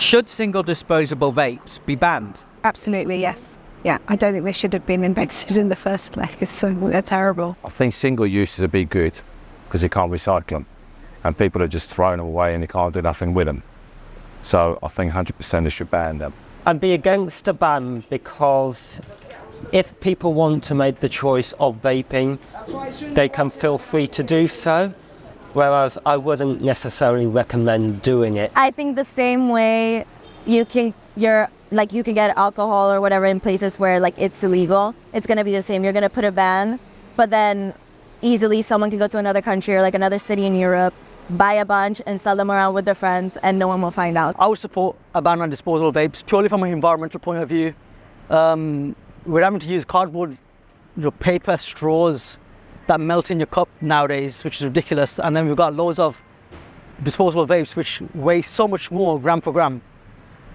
Should single disposable vapes be banned? Absolutely, yes. Yeah, I don't think they should have been invented in the first place, so they're terrible. I think single uses would be good because you can't recycle them and people are just throwing them away and you can't do nothing with them. So I think 100% they should ban them. I'd be against a ban because if people want to make the choice of vaping, they can feel free to do so, whereas I wouldn't necessarily recommend doing it. I think the same way you can get alcohol or whatever in places where like it's illegal, it's going to be the same. You're going to put a ban, but then easily someone can go to another country or like another city in Europe, buy a bunch and sell them around with their friends and no one will find out. I would support a ban on disposable vapes purely from an environmental point of view. We're having to use cardboard, paper straws that melt in your cup nowadays, which is ridiculous. And then we've got loads of disposable vapes which weigh so much more gram for gram.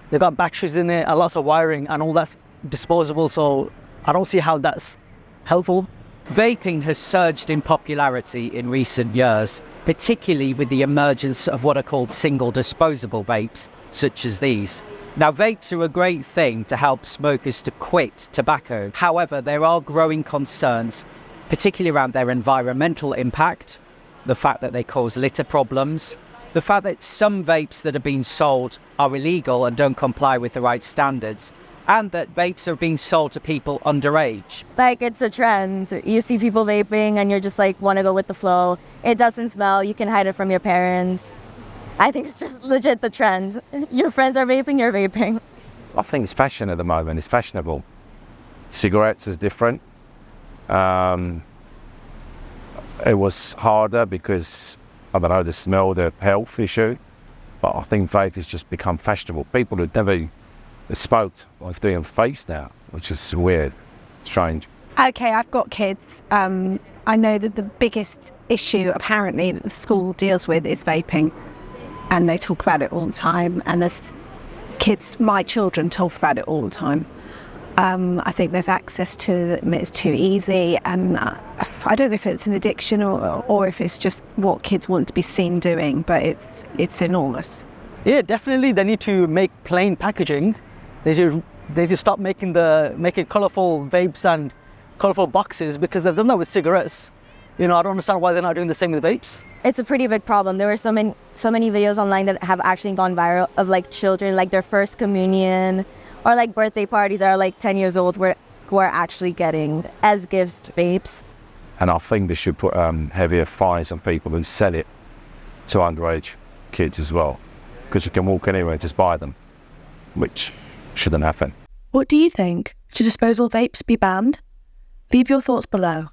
They've got batteries in it and lots of wiring and all that's disposable, so I don't see how that's helpful. Vaping has surged in popularity in recent years, particularly with the emergence of what are called single disposable vapes, such as these. Now, vapes are a great thing to help smokers to quit tobacco. However, there are growing concerns, particularly around their environmental impact, the fact that they cause litter problems, the fact that some vapes that are being sold are illegal and don't comply with the right standards, and that vapes are being sold to people underage. Like, it's a trend. You see people vaping and you're just like, want to go with the flow. It doesn't smell. You can hide it from your parents. I think it's just legit the trend. Your friends are vaping, you're vaping. I think it's fashion at the moment, it's fashionable. Cigarettes was different. It was harder because, I don't know, the smell, the health issue. But I think vape has just become fashionable. People who never smoked like doing vapes now, which is weird, strange. Okay, I've got kids. I know that the biggest issue apparently that the school deals with is vaping, and they talk about it all the time, and there's kids, my children, talk about it all the time. I think there's access to it, it's too easy, and I don't know if it's an addiction or if it's just what kids want to be seen doing, but it's enormous. Yeah, definitely they need to make plain packaging. They need to stop making colourful vapes and colourful boxes, because they've done that with cigarettes. I don't understand why they're not doing the same with vapes. It's a pretty big problem. There were so many videos online that have actually gone viral of like children, like their first communion or like birthday parties are like 10 years old who are actually getting as gifts vapes. And I think they should put heavier fines on people who sell it to underage kids as well, because you can walk anywhere and just buy them, which shouldn't happen. What do you think? Should disposable vapes be banned? Leave your thoughts below.